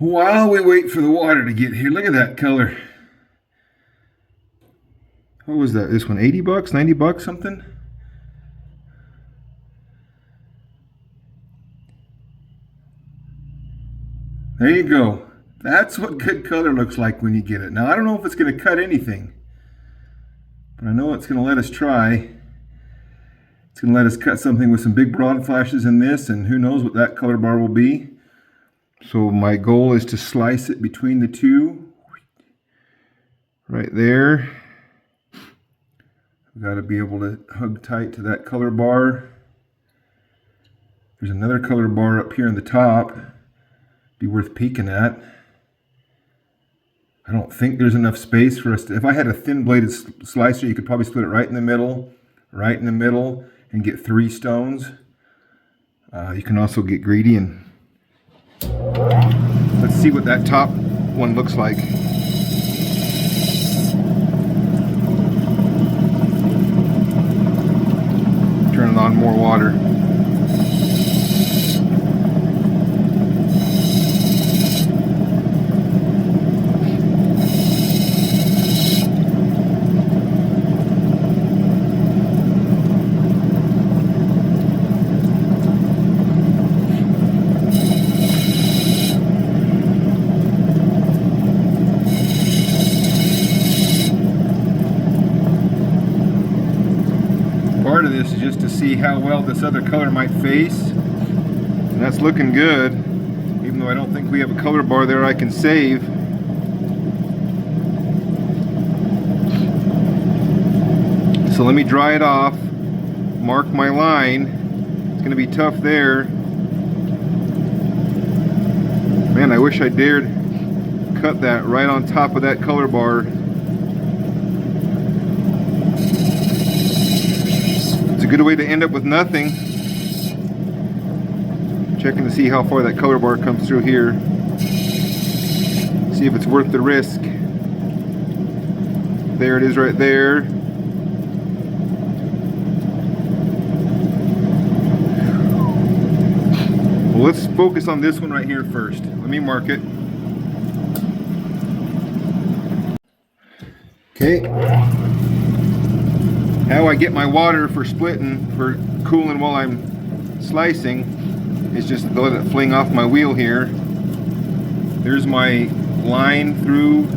While we wait for the water to get here, look at that color. What was that? This one, 80 bucks, 90 bucks, something? There you go. That's what good color looks like when you get it. Now, I don't know if it's going to cut anything, but I know it's going to let us try. It's going to let us cut something with some big broad flashes in this, and who knows what that color bar will be. So my goal is to slice it between the two. Right there. We've got to be able to hug tight to that color bar. There's another color bar up here in the top. Be worth peeking at. I don't think there's enough space for us to, if I had a thin bladed slicer, you could probably split it right in the middle, and get 3 stones. You can also get greedy and let's see what that top one looks like. Turning on more water. Part of this is just to see how well this other color might face, and that's looking good, even though I don't think we have a color bar there I can save. So let me dry it off, mark my line. It's going to be tough there. Man, I wish I dared cut that right on top of that color bar. Good way to end up with nothing. Checking to see how far that color bar comes through here. See if it's worth the risk. There it is right there. Well, let's focus on this one right here first. Let me mark it. Okay. How I get my water for splitting, for cooling while I'm slicing, is just to let it fling off my wheel here. There's my line through.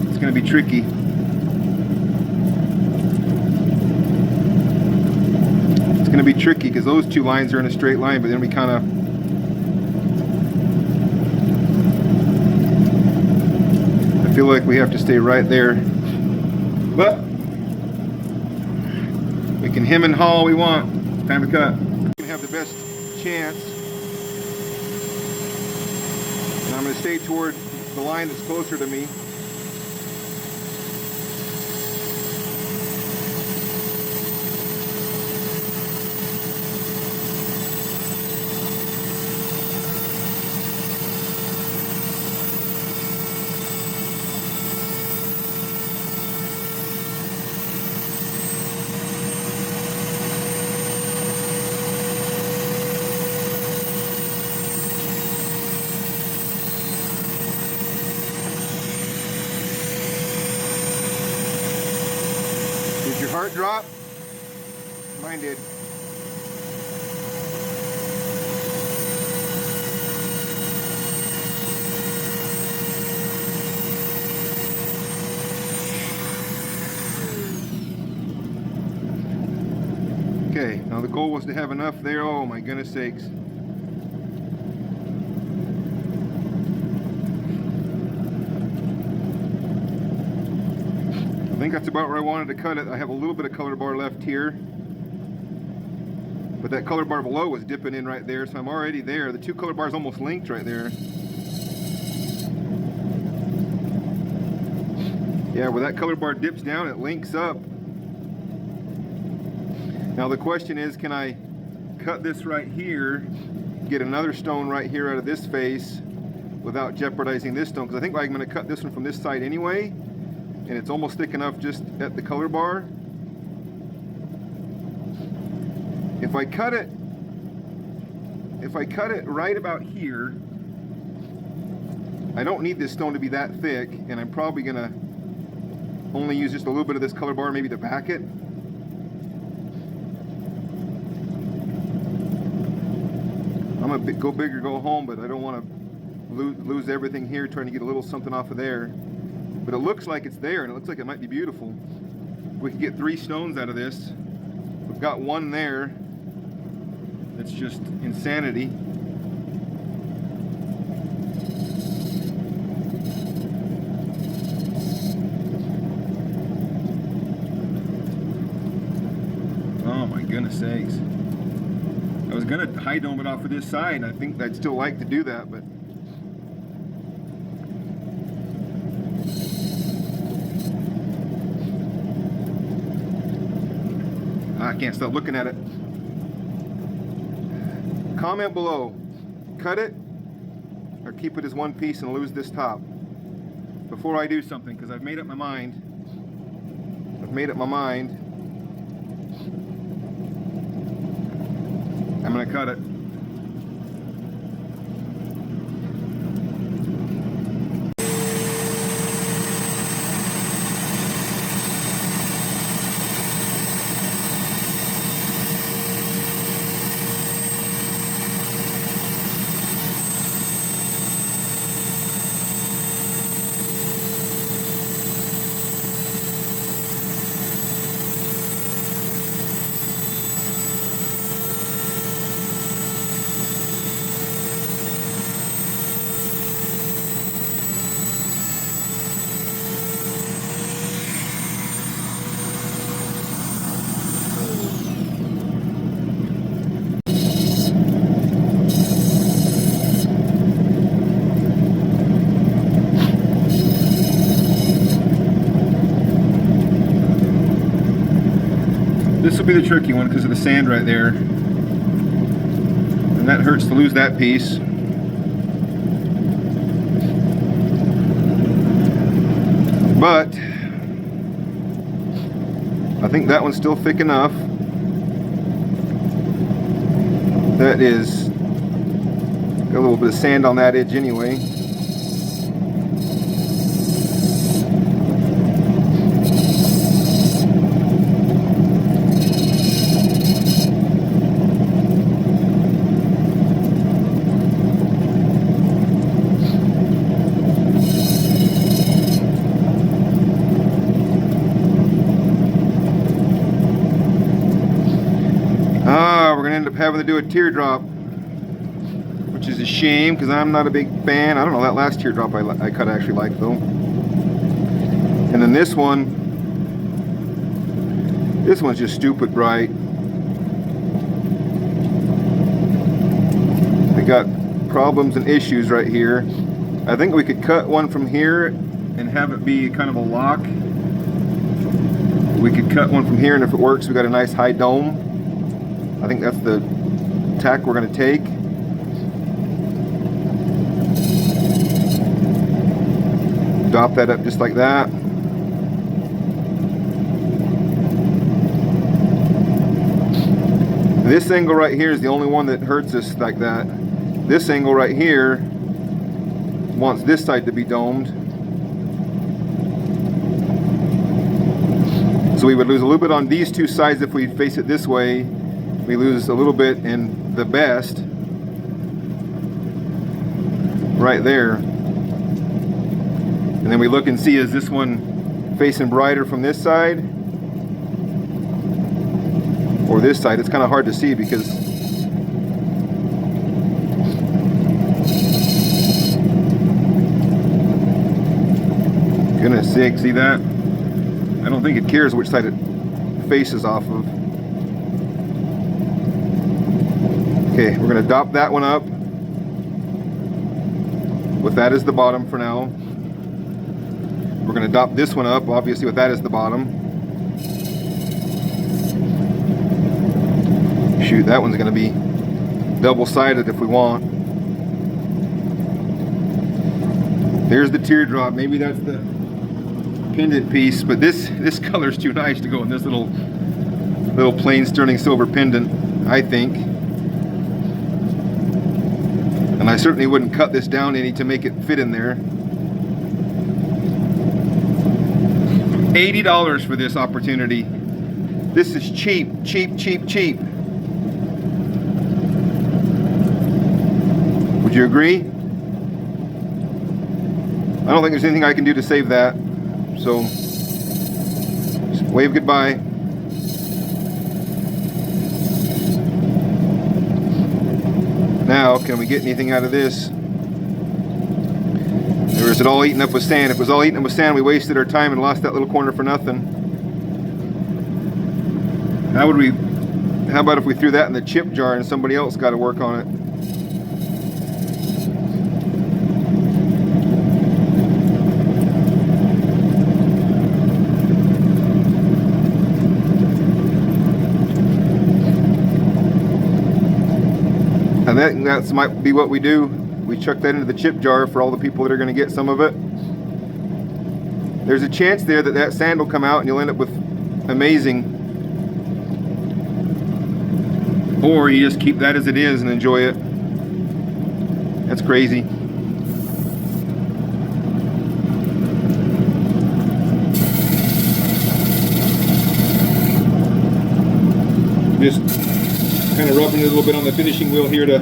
It's going to be tricky. It's going to be tricky because those two lines are in a straight line, but then we kind of, I feel like we have to stay right there. But we can hem and haw all we want. It's time to cut. We can have the best chance. And I'm going to stay toward the line that's closer to me. Did your heart drop? Mine did. Okay, now the goal was to have enough there. Oh my goodness sakes. I think that's about where I wanted to cut it. I have a little bit of color bar left here, but that color bar below was dipping in right there, so I'm already there. The two color bars almost linked right there. Yeah, where that color bar dips down, it links up. Now the question is, can I cut this right here, get another stone right here out of this face without jeopardizing this stone? Because I think I'm going to cut this one from this side anyway, and it's almost thick enough just at the color bar. If I cut it right about here, I don't need this stone to be that thick, and I'm probably gonna only use just a little bit of this color bar maybe to back it. I'm gonna go big or go home, but I don't want to lose everything here trying to get a little something off of there. But it looks like it's there, and it looks like it might be beautiful. We could get 3 stones out of this. We've got one there that's just insanity. Oh my goodness sakes. I was gonna high dome it off of this side, and I think I'd still like to do that, but I can't stop looking at it. Comment below, cut it or keep it as one piece and lose this top before I do something, because I've made up my mind. I'm gonna cut it. This will be the tricky one because of the sand right there, and that hurts to lose that piece. But I think that one's still thick enough. That is got a little bit of sand on that edge anyway. We're going to end up having to do a teardrop, which is a shame because I'm not a big fan. I don't know, that last teardrop I cut I actually liked though. And then this one's just stupid bright. I got problems and issues right here. I think we could cut one from here and have it be kind of a lock. We could cut one from here, and if it works, we got a nice high dome. I think that's the tack we're going to take. Dop that up just like that. This angle right here is the only one that hurts us like that. This angle right here wants this side to be domed. So we would lose a little bit on these two sides if we face it this way. We lose a little bit in the best right there. And then we look and see, is this one facing brighter from this side or this side? It's kind of hard to see because goodness sake, see that? I don't think it cares which side it faces off of. Okay, we're going to dop that one up with that as the bottom for now. We're going to dop this one up, obviously, with that as the bottom. Shoot, that one's going to be double-sided if we want. There's the teardrop. Maybe that's the pendant piece, but this color's too nice to go in this little plain sterling silver pendant, I think. And And I certainly wouldn't cut this down any to make it fit in there. $80 for this opportunity. This is cheap, cheap, cheap, cheap. Would you agree? I don't think there's anything I can do to save that. So, just wave goodbye. Now, can we get anything out of this? Or is it all eaten up with sand? If it was all eaten up with sand, we wasted our time and lost that little corner for nothing. How about if we threw that in the chip jar and somebody else got to work on it? And that might be what we do. We chuck that into the chip jar for all the people that are going to get some of it. There's a chance there that that sand will come out and you'll end up with amazing. Or you just keep that as it is and enjoy it. That's crazy. Just kind of rubbing it a little bit on the finishing wheel here to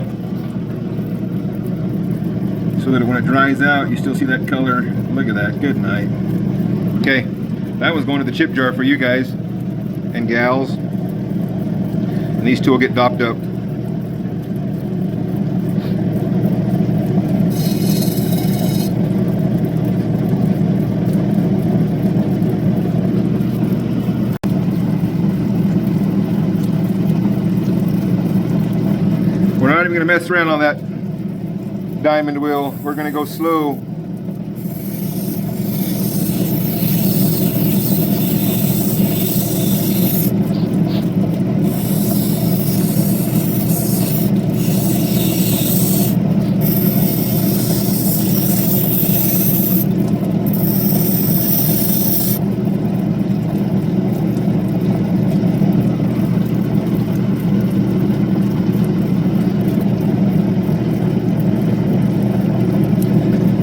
so that when it dries out you still see that color. Look at that. Good night. Okay, that was going to the chip jar for you guys and gals, and these two will get dopped up. We're not even going to mess around on that diamond wheel. We're going to go slow.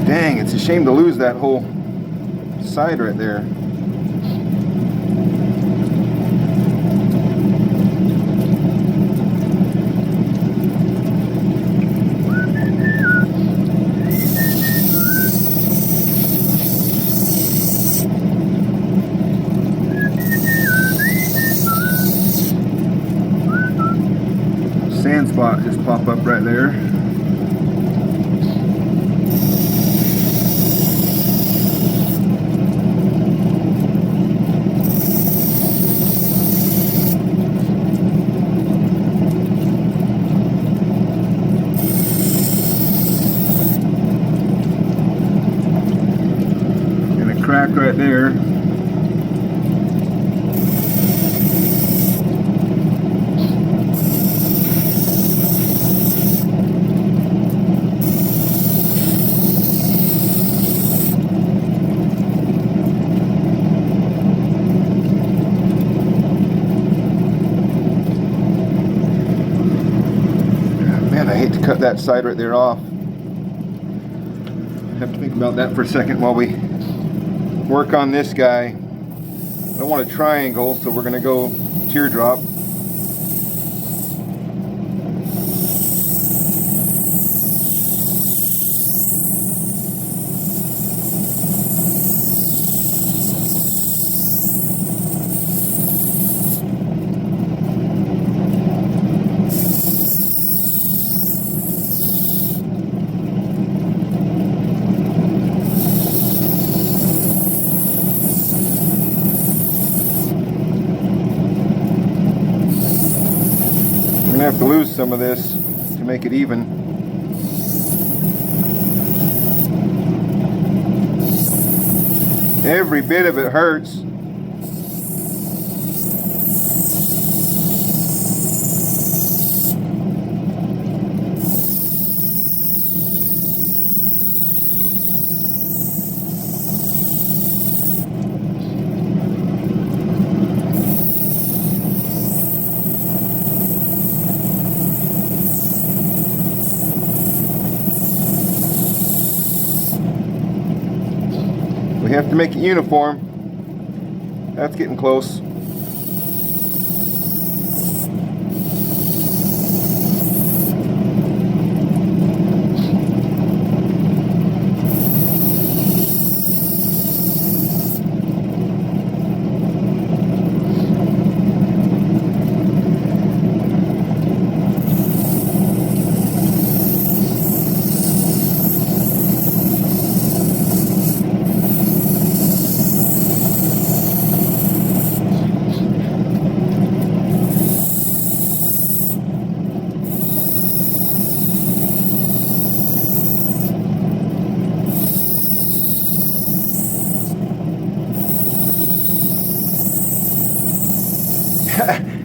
Dang, it's a shame to lose that whole side right there. Sand spot just pop up right there. Crack right there. Man, I hate to cut that side right there off. Have to think about that for a second while we work on this guy. I don't want a triangle, so we're going to go teardrop. I'm going to have to lose some of this to make it even. Every bit of it hurts. have to make it uniform. That's getting close.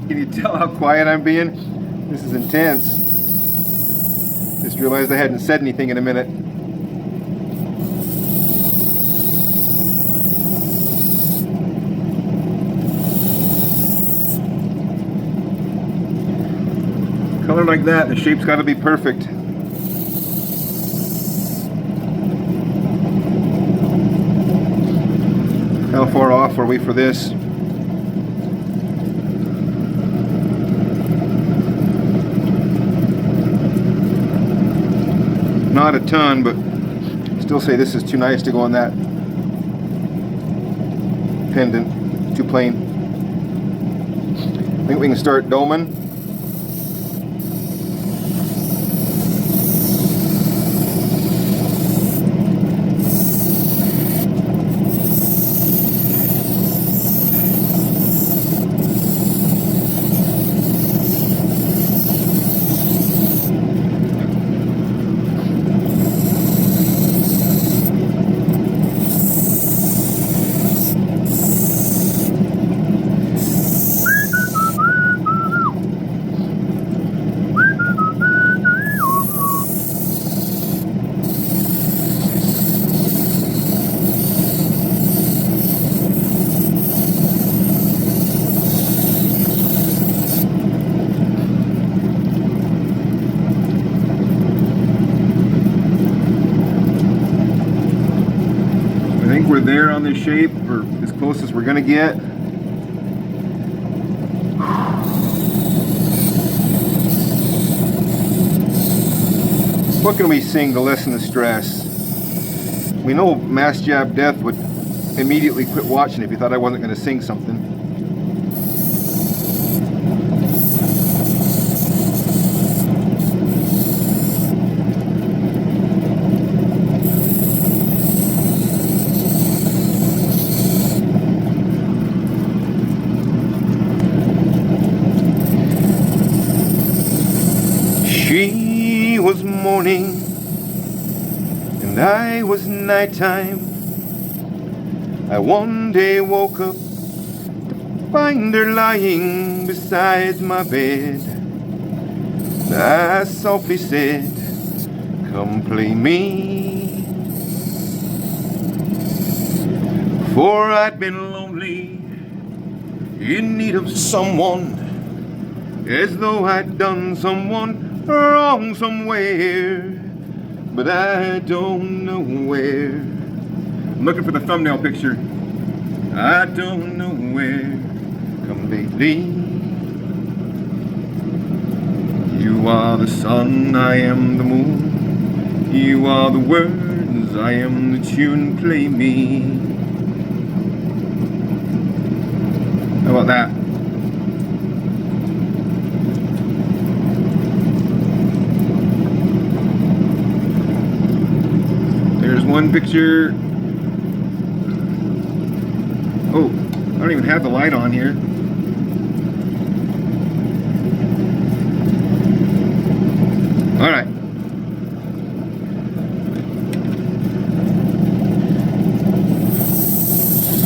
Can you tell how quiet I'm being? This is intense. Just realized I hadn't said anything in a minute. Color like that, the shape's got to be perfect. How far off are we for this? Not a ton, but still say this is too nice to go on that pendant. Too plain. I think we can start doming. We're there on this shape, or as close as we're gonna get. What can we sing to lessen the stress? We know Mass Jab Death would immediately quit watching if he thought I wasn't gonna sing something. She was morning and I was nighttime. I one day woke up to find her lying beside my bed. I softly said, "Come play me." For I'd been lonely, in need of someone, as though I'd done someone wrong somewhere, but I don't know where. I'm looking for the thumbnail picture. I don't know where. Come lately. You are the sun, I am the moon. You are the words, I am the tune. Play me. How about that? There's one picture. Oh, I don't even have the light on here. All right.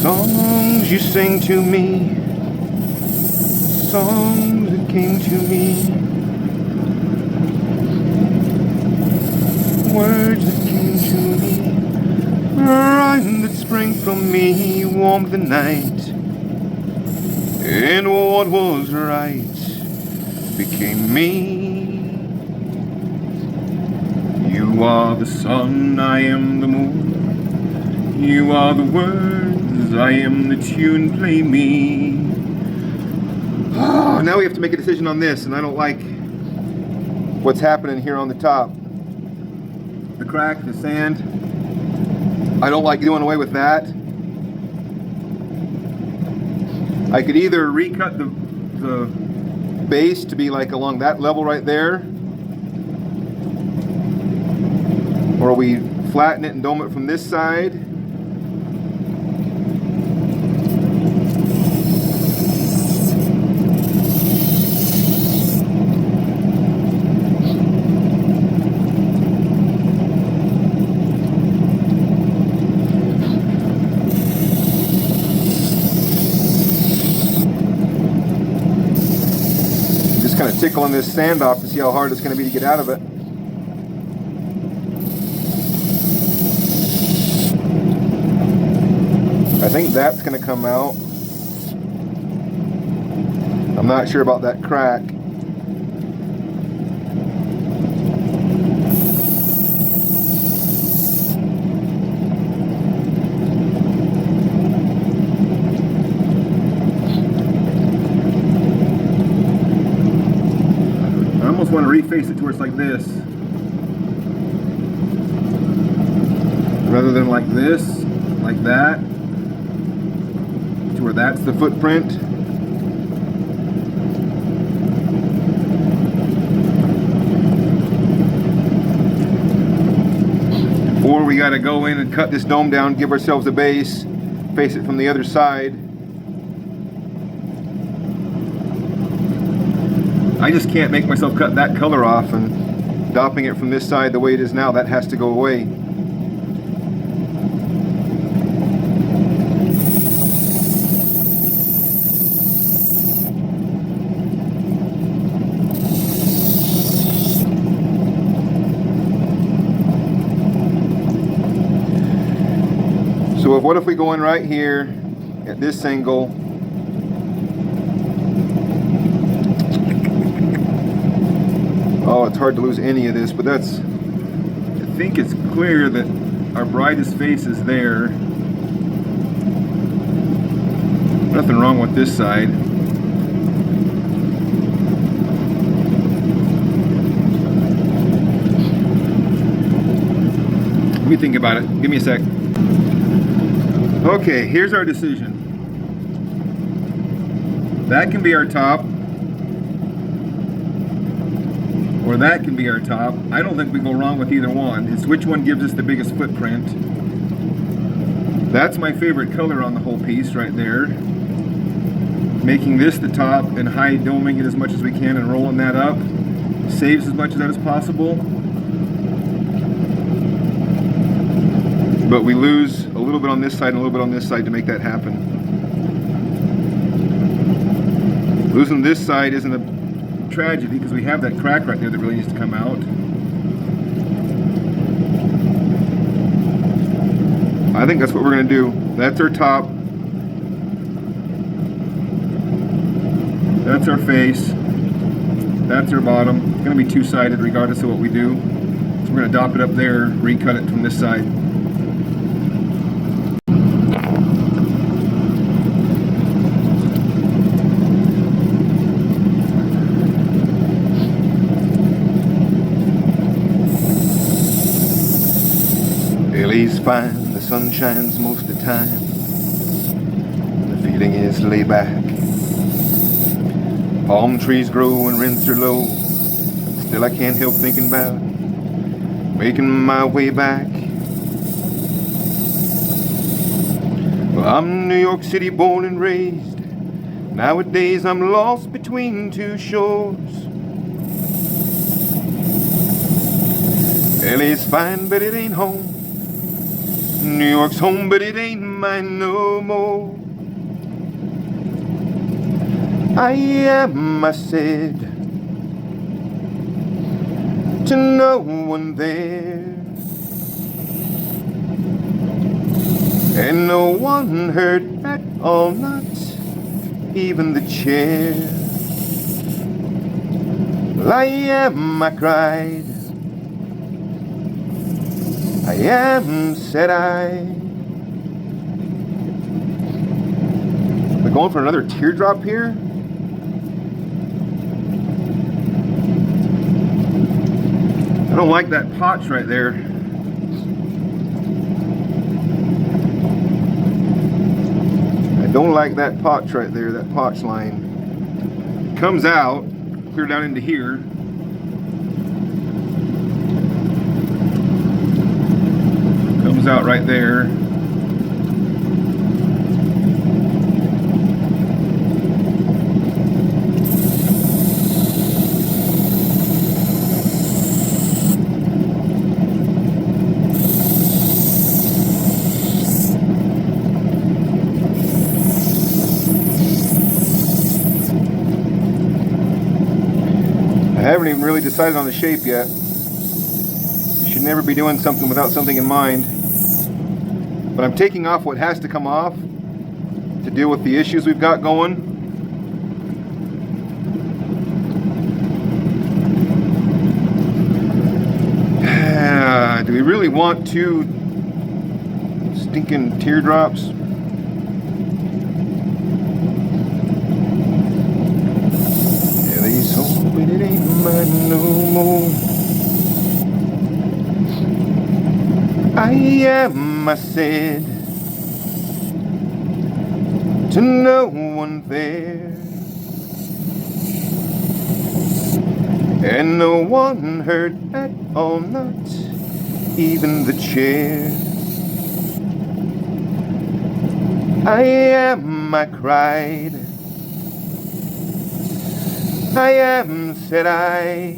Songs you sing to me, songs that came to me, words that came to me, rhyme that sprang from me, warmed the night, and what was right became me. You are the sun, I am the moon. You are the words, I am the tune, play me. Oh, now we have to make a decision on this, and I don't like what's happening here on the top. The crack, the sand. I don't like doing away with that. I could either recut the base to be like along that level right there, or we flatten it and dome it from this side. Just kind of tickling this sand off to see how hard it's going to be to get out of it. I think that's going to come out. I'm not sure about that crack. I almost want to reface it to where it's like this, rather than like this, like that, to where that's the footprint. Or we got to go in and cut this dome down, give ourselves a base, face it from the other side. I just can't make myself cut that color off, and dopping it from this side the way it is now, that has to go away. So what if we go in right here at this angle, oh, it's hard to lose any of this, but that's, I think it's clear that our brightest face is there. Nothing wrong with this side. Let me think about it. Give me a sec. Okay, here's our decision. That can be our top, or that can be our top. I don't think we go wrong with either one. It's which one gives us the biggest footprint. That's my favorite color on the whole piece right there. Making this the top and high doming it as much as we can and rolling that up saves as much of that as possible. But we lose a little bit on this side and a little bit on this side to make that happen. Losing this side isn't a tragedy because we have that crack right there that really needs to come out. I think that's what we're going to do. That's our top. That's our face. That's our bottom. It's going to be two-sided regardless of what we do. So we're going to dop it up there, recut it from this side. LA's fine, the sun shines most of the time. The feeling is laid back. Palm trees grow and rents are low. Still I can't help thinking about making my way back. Well, I'm New York City born and raised. Nowadays I'm lost between two shores. LA's fine, but it ain't home. New York's home, but it ain't mine no more. I am, I said, to no one there, and no one heard at all, not even the chair. Well, I am, I cried. I am, said I, going for another teardrop here? I don't like that potch right there. I don't like that potch right there, that potch line. Comes out, clear down into here. Comes out right there. I haven't even really decided on the shape yet. You should never be doing something without something in mind. But I'm taking off what has to come off to deal with the issues we've got going. Do we really want two stinking teardrops? But it ain't mine no more. I am, I said, to no one there, and no one hurt at all, not even the chair. I am, I cried. I am, said I,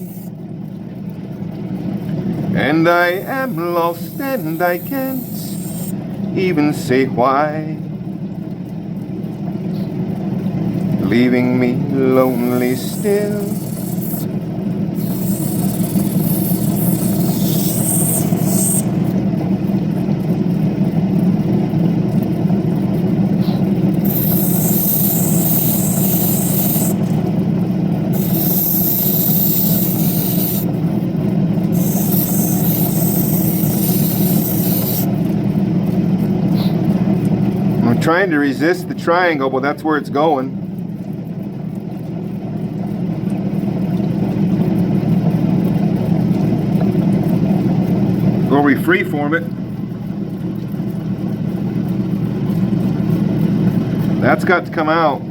and I am lost and I can't even say why, leaving me lonely still. I'm trying to resist the triangle, but that's where it's going. Or we freeform it. That's got to come out.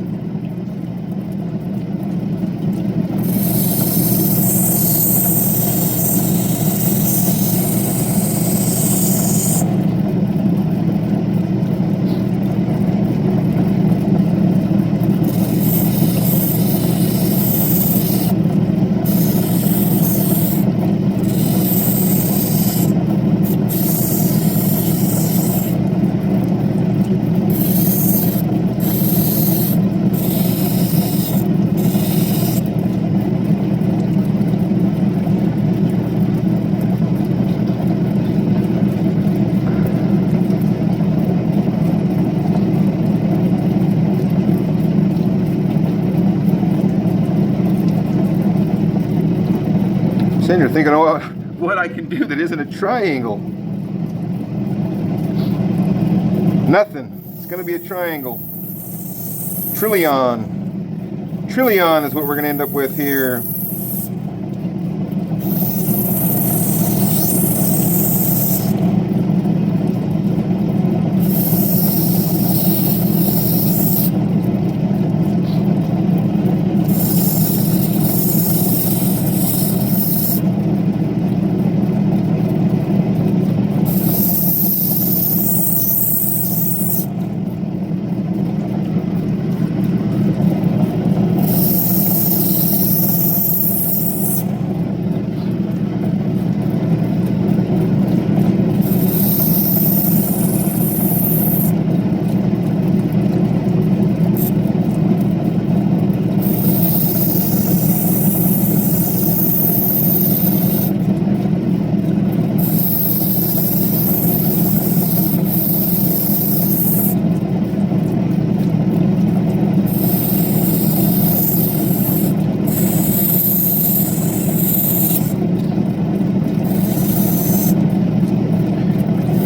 Sitting here thinking, oh, what I can do that isn't a triangle. Nothing. It's going to be a triangle. Trillion. Trillion is what we're going to end up with here.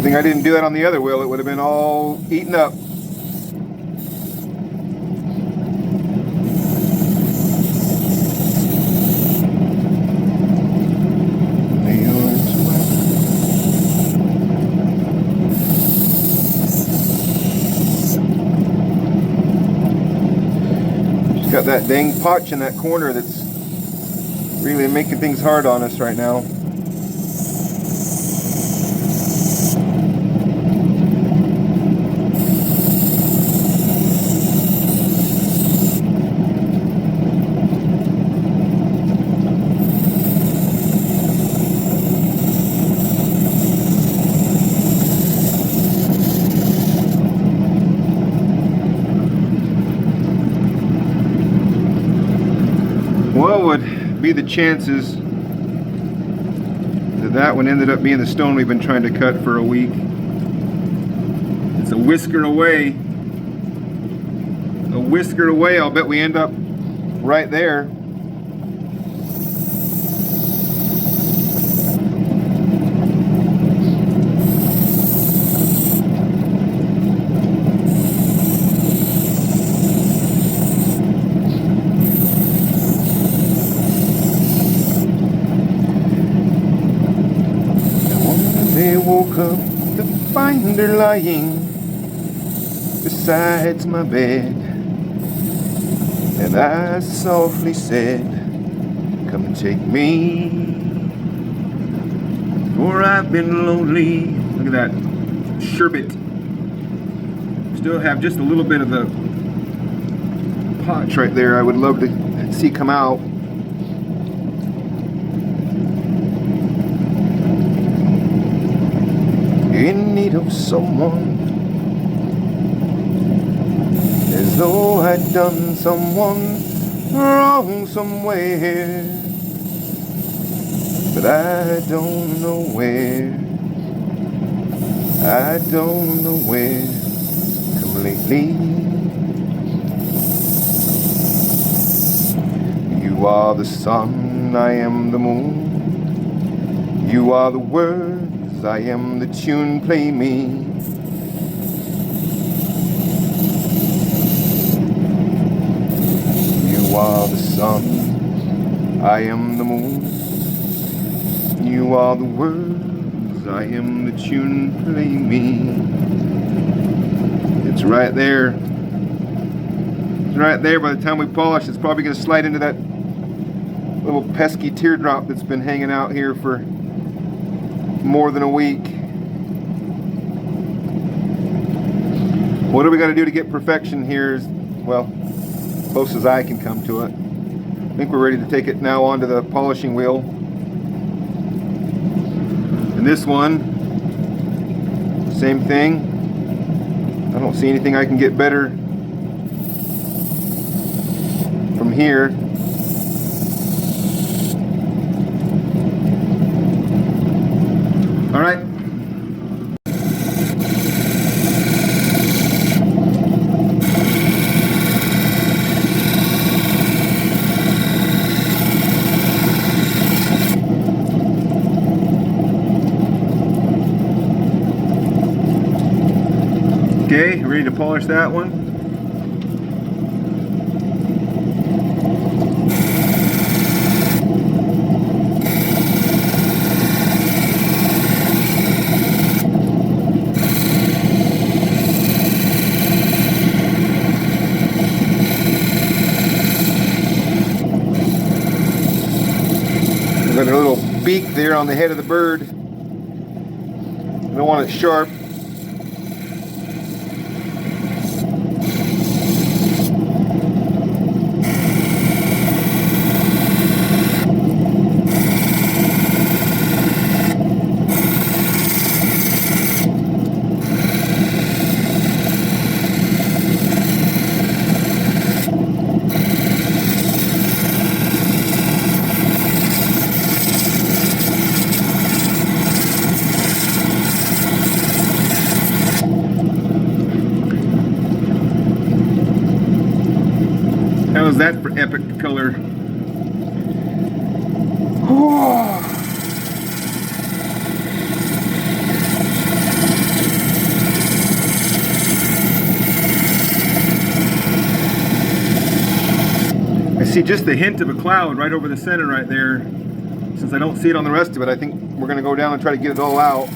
I didn't do that on the other wheel, it would have been all eaten up. that dang potch in that corner that's really making things hard on us right now. What would be the chances that that one ended up being the stone we've been trying to cut for a week? It's a whisker away. A whisker away. I'll bet we end up right there. They woke up to find her lying beside my bed, and I softly said, "Come and take me, for I've been lonely." Look at that sherbet. Still have just a little bit of the potch right there I would love to see come out. In need of someone, as though I'd done someone wrong somewhere, but I don't know where. I don't know where. Come lately, you are the sun, I am the moon. You are the words, I am the tune, play me. You are the sun, I am the moon. You are the words, I am the tune, play me. It's right there. It's right there. By the time we polish, it's probably going to slide into that little pesky teardrop that's been hanging out here for more than a week. What do we got to do to get perfection here? Is, well, close as I can come to it. I think we're ready to take it now onto the polishing wheel. And this one, same thing. I don't see anything I can get better from here. All right. Okay, ready to polish that one? Got a little beak there on the head of the bird. I don't want it sharp. How's that for epic color? Oh. I see just the hint of a cloud right over the center right there. Since I don't see it on the rest of it, I think we're going to go down and try to get it all out.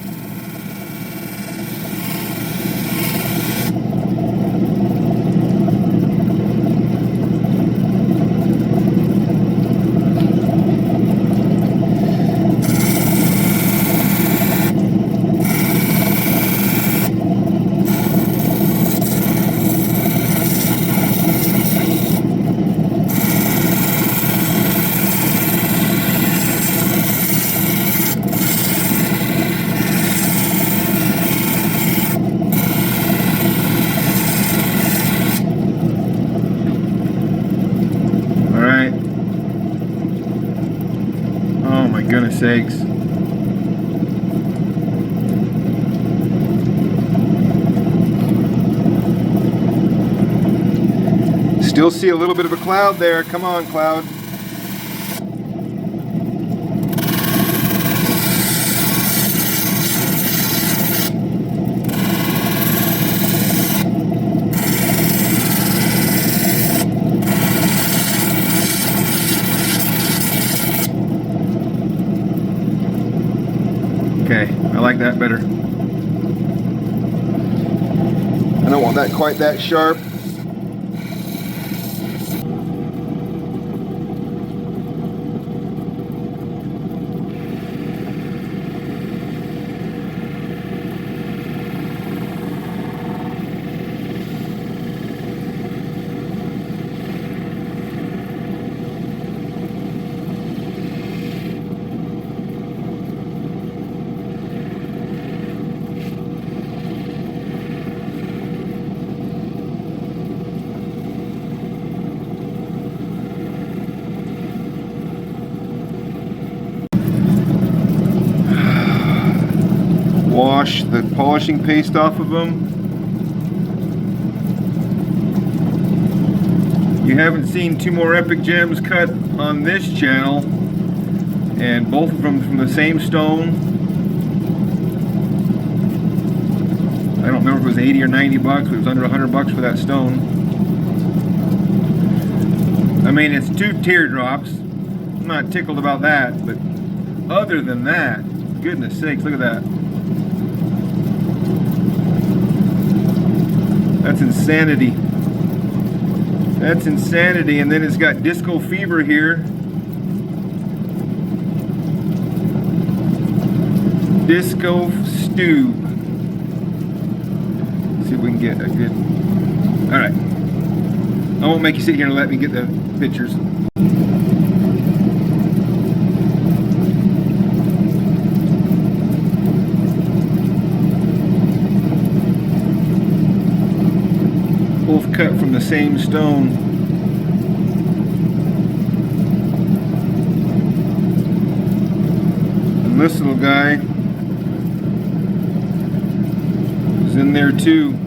sakes. Still see a little bit of a cloud there. Come on, cloud. Okay, I like that better. I don't want that quite that sharp. Wash the polishing paste off of them. You haven't seen two more epic gems cut on this channel, and both of them from the same stone. I don't remember if it was 80 or 90 bucks, but it was under 100 bucks for that stone. I mean, it's 2 teardrops. I'm not tickled about that, but other than that, goodness sakes, look at that. That's insanity. That's insanity. And then it's got disco fever here. Disco stew. Let's see if we can get a good... Alright. I won't make you sit here and let me get the pictures. Both cut from the same stone. And this little guy is in there too.